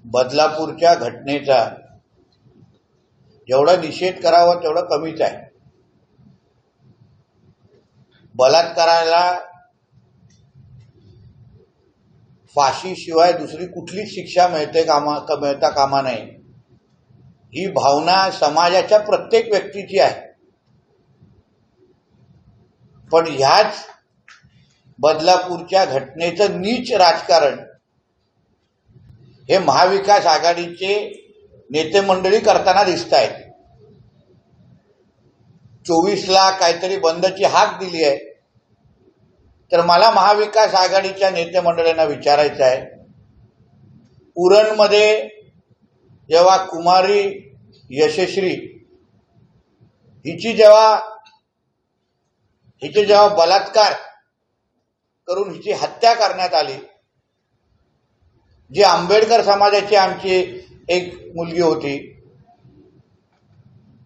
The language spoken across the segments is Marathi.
बदलापूरच्या घटनेचा जेवढा निषेध करावा तेवढा कमीच आहे. बलात्काराला फाशीशिवाय दुसरी कुठलीच शिक्षा मिळता कामा नये ही भावना समाजाच्या प्रत्येक व्यक्तीची आहे. पण ह्याच बदलापूरच्या घटनेचं नीच राजकारण हे महाविकास आघाडीचे नेते मंडळी करताना दिसत आहेत. 24ला काहीतरी बंदची हाक दिली आहे. तर मला महाविकास आघाडीच्या नेते मंडळींना विचारायचं आहे, उरणमध्ये जेव्हा कुमारी यशश्री हिचे जेव्हा बलात्कार करून हिची हत्या करण्यात आली, जी आंबेडकर समाजाची आमची एक मुलगी होती,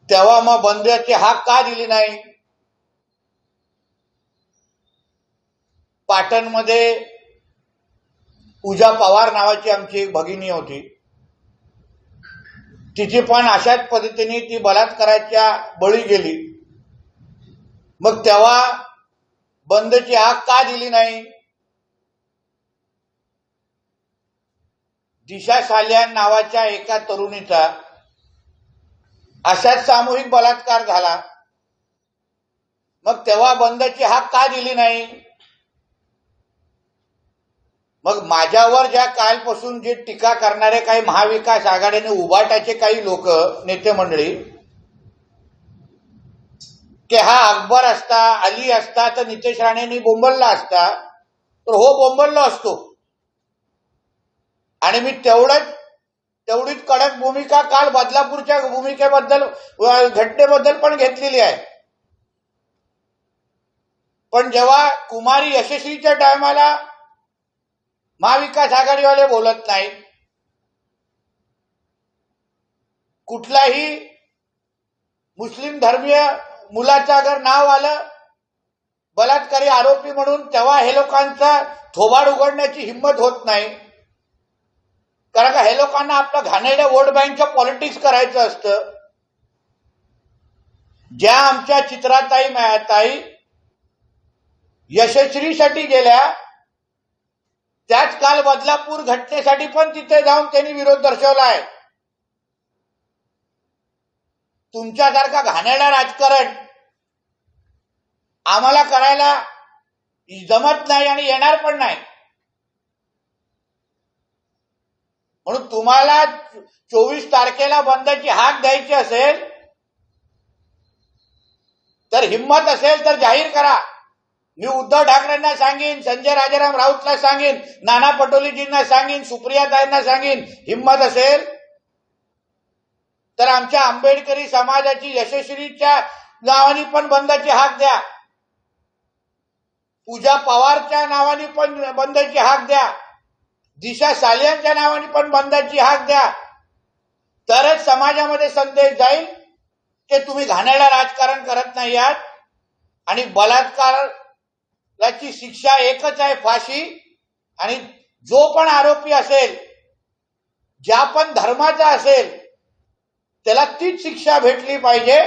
तेव्हा मग बंदची हाक का दिली नाही? पाटणमध्ये पूजा पवार नावाची आमची एक भगिनी होती, तिची पण अशाच पद्धतीने ती बलात्काराच्या बळी गेली. मग तेव्हा बंदची हाक का दिली नाही? दिशा साल्यान नावाच्या एका तरुणीचा अशाच सामूहिक बलात्कार झाला. मग तेव्हा बंदची हाक का दिली नाही? मग माझ्यावर ज्या कालपासून जे टीका करणारे काही महाविकास आघाडीने उभाटाचे काही लोक नेते मंडळी, की हा अकबर असता, अली असता तर नितेश राणेंनी बोंबलला असता, तर हो बोंबललो असतो आणि मी तेवढीच कडक भूमिका काल बदलापूरच्या भूमिकेबद्दल घटनेबद्दल पण घेतलेली आहे. पण जेव्हा कुमारी यशस्वीच्या टायमाला महाविकास आघाडीवाले बोलत नाहीत, कुठलाही मुस्लिम धर्मीय मुलाचं अगर नाव आलं बलात्कारी आरोपी म्हणून, तेव्हा हे लोकांचा थोबाड उघडण्याची हिंमत होत नाही. कारण का हे लोकांना आपलं घाणेरड्या वोट बँकचं पॉलिटिक्स करायचं असतं. ज्या आमच्या चित्राताई यशस्वीसाठी गेल्या, त्याच काल बदलापूर घटनेसाठी पण तिथे जाऊन त्यांनी विरोध दर्शवला आहे. तुमच्यासारखा घाणेरडा राजकारण आम्हाला करायला जमत नाही आणि येणार पण नाही. म्हणून तुम्हाला 24 तारखेला बंदची हाक द्यायची असेल तर हिम्मत असेल तर जाहीर करा. मी उद्धव ठाकरेंना सांगेन, संजय राजाराम राऊतला सांगेन, नाना पटोलेजींना सांगेन, सुप्रियाताईंना सांगेन, हिम्मत असेल तर आमच्या आंबेडकरी समाजाची यशस्वीच्या नावाने पण बंदची हाक द्या, पूजा पवारच्या नावाने पण बंदची हाक द्या, दिशा सालियांच्या नावाने पण बंदची हाक द्या. तरच समाजामध्ये संदेश जाईल की तुम्ही घाणेरडं राजकारण करत नाही आहात आणि बलात्काराची शिक्षा एकच आहे, फाशी. आणि जो पण आरोपी असेल, ज्या पण धर्माचा असेल, त्याला तीच शिक्षा भेटली पाहिजे.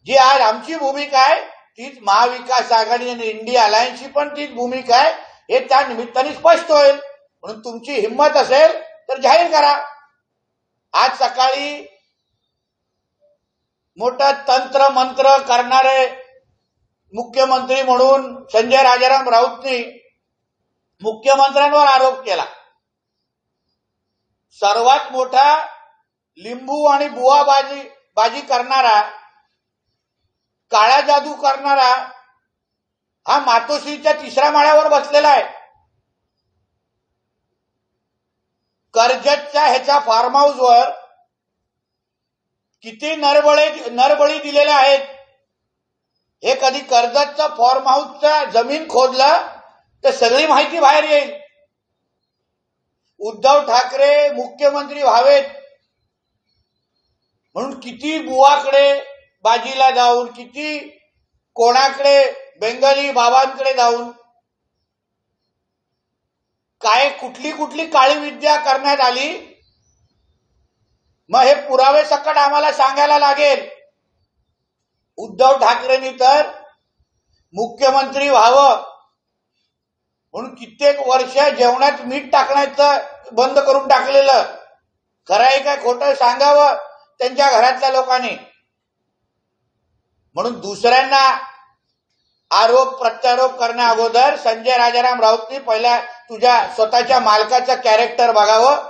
जी आज आमची भूमिका आहे तीच महाविकास आघाडी आणि इंडिया अलायन्सची पण तीच भूमिका आहे, हे त्या निमित्ताने स्पष्ट होईल. म्हणून तुमची हिंमत असेल तर जाहीर करा. आज सकाळी मोठं तंत्र मंत्र करणारे मुख्यमंत्री म्हणून संजय राजाराम राऊतनी मुख्यमंत्र्यांवर आरोप केला. सर्वात मोठा लिंबू आणि बुवा बाजी करणारा, काळा जादू करणारा हा मातोश्रीच्या 3ऱ्या माळ्यावर बसलेला आहे. कर्जतच्या ह्याच्या फार्म हाऊसवर किती नरबळी दिलेले आहेत. हे कधी कर्जतचं फार्म हाऊसचा जमीन खोदलं तर सगळी माहिती बाहेर येईल. उद्धव ठाकरे मुख्यमंत्री व्हावेत म्हणून किती बुवाकडे बाजीला जाऊन, किती कोणाकडे बेंगली बाबांकडे जाऊन काय कुठली कुठली काळी विद्या करण्यात आली, मग हे पुरावे सकट आम्हाला सांगायला लागेल. उद्धव ठाकरेंनी तर मुख्यमंत्री व्हावं म्हणून कित्येक वर्ष जेवणात मीठ टाकण्याचं बंद करून टाकलेलं. खरं आहे काय खोटं सांगावं त्यांच्या घरातल्या लोकांनी. म्हणून दुसऱ्यांना आरोप प्रत्यारोप करण्या अगोदर संजय राजाराम राऊतनी पहिल्या तुझ्या स्वतःच्या मालकाचं कॅरेक्टर बघावं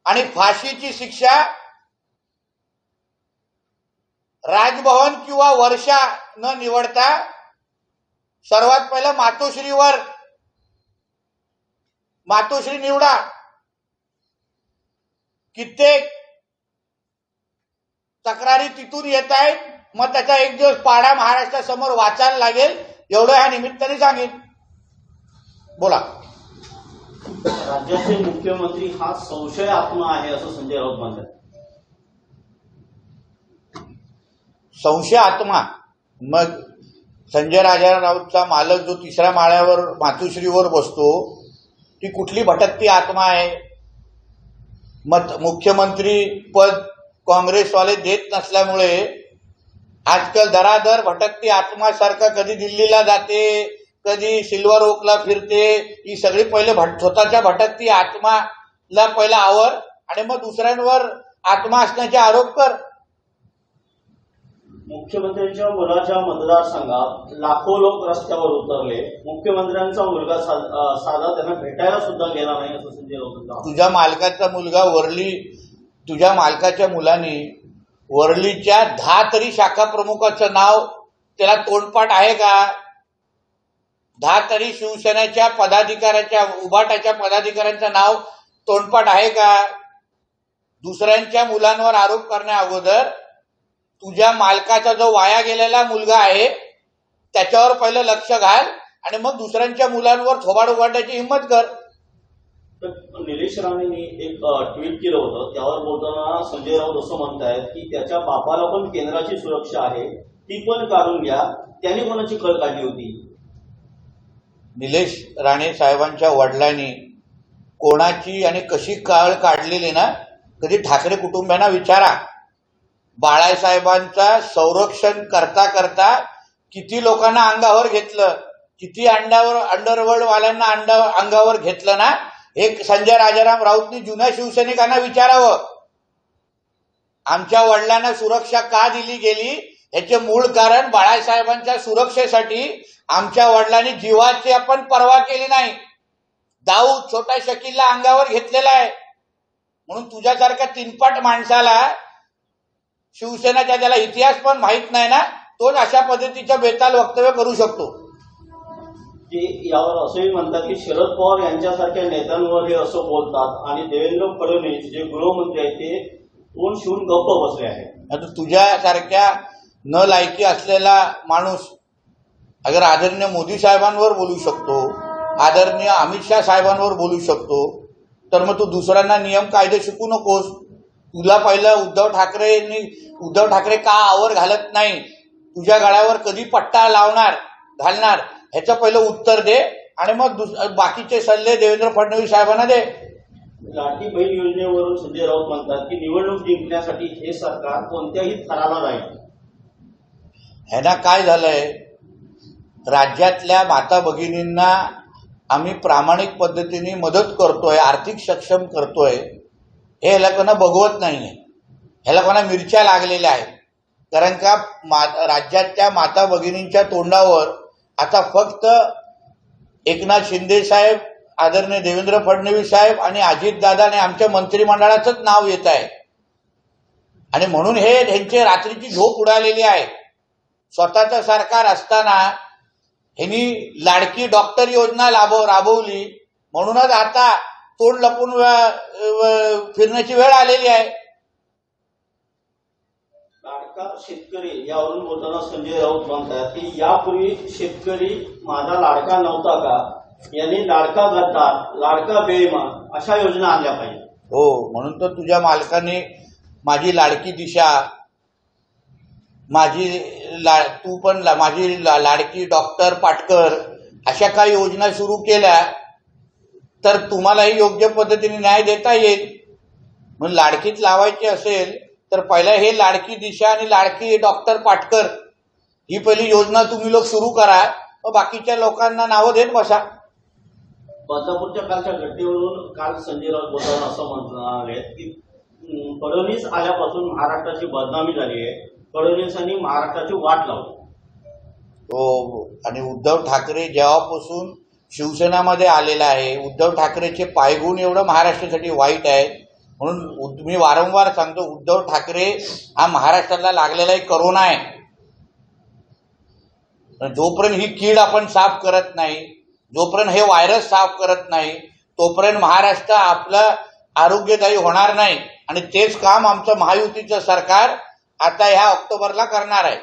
आणि फाशीची शिक्षा राजभवन किंवा वर्षा न निवडता सर्वात पहिलं मातोश्री निवडा. कित्येक तक्रारी तिथून येत आहेत, मग त्याचा एक दिवस पाडा महाराष्ट्रासमोर वाचायला लागेल, एवढं ह्या निमित्ताने सांगेन. बोला. राज्याचे मुख्यमंत्री हा संशय आत्मा आहे असं संजय राऊत म्हणतात. संशय आत्मा? मग संजय राजाराम राऊतचा मालक जो तिसऱ्या माळ्यावर मातोश्रीवर बसतो ती कुठली भटकती आत्मा आहे? मग मुख्यमंत्री पद काँग्रेसवाले देत नसल्यामुळे आजकाल दरादर भटकती आत्मासारखा कधी दिल्लीला जाते, कधी सिल्वर ओकला फिरते. ही सगळी पहिले स्वतःच्या भटकती आत्माला पहिला आवर आणि मग दुसऱ्यांवर आत्मा असण्याचे आरोप कर. मुख्यमंत्र्यांच्या मुलाच्या मतदारसंघात लाखो लोक रस्त्यावर उतरले. मुख्यमंत्र्यांचा मुलगा साधा त्यांना भेटायला सुद्धा गेला नाही असं संजय राऊत म्हणतात. तुझ्या मालकाचा मुलगा तुझ्या मालकाच्या मुलांनी वरलीच्या 10 तरी शाखा प्रमुखाचं नाव त्याला तोंडपाठ आहे का? 10 तरी शिवसेनेच्या पदाधिकाऱ्याच्या उभाटाच्या पदाधिकाऱ्यांचं नाव तोंडपाठ आहे का? दुसऱ्यांच्या मुलांवर आरोप करण्या अगोदर तुझ्या मालकाचा जो वाया गेलेला मुलगा आहे त्याच्यावर पहिलं लक्ष घाल आणि मग दुसऱ्यांच्या मुलांवर थोबाड उघडण्याची हिंमत कर. निलेश राणेंनी एक ट्विट केलं होतं, त्यावर बोलताना संजय राऊत असं म्हणतायत की त्याच्या बापाला पण केंद्राची सुरक्षा आहे, ती पण काढून घ्या, त्याने कोणाची कळ काढली होती? निलेश राणे साहेबांच्या वडिलांनी कोणाची आणि कशी कळ काढलेली ना कधी ठाकरे कुटुंबियांना विचारा. बाळासाहेबांचा संरक्षण करता करता किती लोकांना अंगावर घेतलं, किती अंडरवर्ल्डवाल्यांना अंगावर घेतलं ना, हे संजय राजाराम राऊतनी जुन्या शिवसैनिकांना विचारावं. आमच्या वडिलांना सुरक्षा का दिली गेली याचे मूळ कारण बाळासाहेबांच्या सुरक्षेसाठी आमच्या वडिलांनी जीवाची आपण पर्वा केली नाही. दाऊद छोटा शकीलला अंगावर घेतलेला आहे. म्हणून तुझ्यासारख्या तीनपट माणसाला शिवसेनेचा त्याला इतिहास पण माहित नाही ना, तोच अशा पद्धतीच्या बेताल वक्तव्य करू शकतो. ते यावर असंही म्हणतात की शरद पवार यांच्यासारख्या नेत्यांवर हे असं बोलतात आणि देवेंद्र फडणवीस जे गृहमंत्री आहेत ते तोंड शिवून गप्प बसले आहेत. आता तुझ्यासारख्या न लायकी असलेला माणूस अगर आदरणीय मोदी साहेबांवर बोलू शकतो, आदरणीय अमित शाह साहेबांवर बोलू शकतो, तर मग तू दुसऱ्यांना नियम कायदे शिकू नकोस. तुला पहिलं उद्धव ठाकरे का आवर घालत नाही, तुझ्या गळ्यावर कधी पट्टा घालणार ह्याचं पहिलं उत्तर दे आणि मग बाकीचे सल्ले देवेंद्र फडणवीस साहेबांना दे. लाडकी बहीण योजनेवरून संजय राऊत म्हणतात की निवडणूक जिंकण्यासाठी हे सरकार कोणत्याही थराला जाईल. ह्याना काय झालंय, राज्यातल्या माता भगिनींना आम्ही प्रामाणिक पद्धतीने मदत करतोय, आर्थिक सक्षम करतोय, हे ह्याला कोणा बघवत नाहीये. ह्याला कोणा मिरच्या लागलेल्या आहेत. कारण का राज्यातल्या माता भगिनींच्या तोंडावर आता फक्त एकनाथ शिंदे साहेब, आदरणीय देवेंद्र फडणवीस साहेब आणि अजितदादा आणि आमच्या मंत्रिमंडळाचंच नाव येत आहे. आणि म्हणून हे त्यांची रात्रीची झोप उडालेली आहे. स्वतःचं सरकार असताना ह्यांनी लाडकी डॉक्टर योजना राबवली, म्हणूनच आता तोंड लपून फिरण्याची वेळ आलेली आहे. लाडका शेतकरी यावरून बोलताना संजय राऊत म्हणतात की यापूर्वी शेतकरी माझा लाडका नव्हता का, यांनी लाडका गद्दार, लाडका बेईमान अशा योजना आणल्या पाहिजे. हो, म्हणून तर तुझ्या मालकाने माझी लाडकी दिशा, माझी लाडकी डॉक्टर पाटकर अशा काही योजना सुरू केल्या तर तुम्हालाही योग्य पद्धतीने न्याय देता येईल. म्हणून लाडकीत लावायची असेल तर पहिला हे लाडकी दिशा आणि लाडकी डॉक्टर पाटकर ही पहिली योजना तुम्ही लोक सुरू करा, मग बाकीच्या लोकांना नावं देत बसा. बदलापूरच्या कालच्या घटनेवरून काल संजय राऊत बोलताना असं म्हणाले की फडणवीस आल्यापासून महाराष्ट्राची बदनामी झाली आहे, फडणवीसांनी महाराष्ट्राची वाट लावली. हो, आणि उद्धव ठाकरे जेव्हापासून शिवसेनामध्ये आलेला आहे, उद्धव ठाकरेचे पायगुण एवढं महाराष्ट्रासाठी वाईट आहे. म्हणून मी वारंवार सांगतो, उद्धव ठाकरे हा महाराष्ट्राला लागलेला एक करोना आहे. जोपर्यंत ही कीड आपण साफ करत नाही, जोपर्यंत हे व्हायरस साफ करत नाही, तोपर्यंत महाराष्ट्र आपलं आरोग्यदायी होणार नाही. आणि तेच काम आमचं महायुतीचं सरकार आता ह्या ऑक्टोबरला करणार आहे.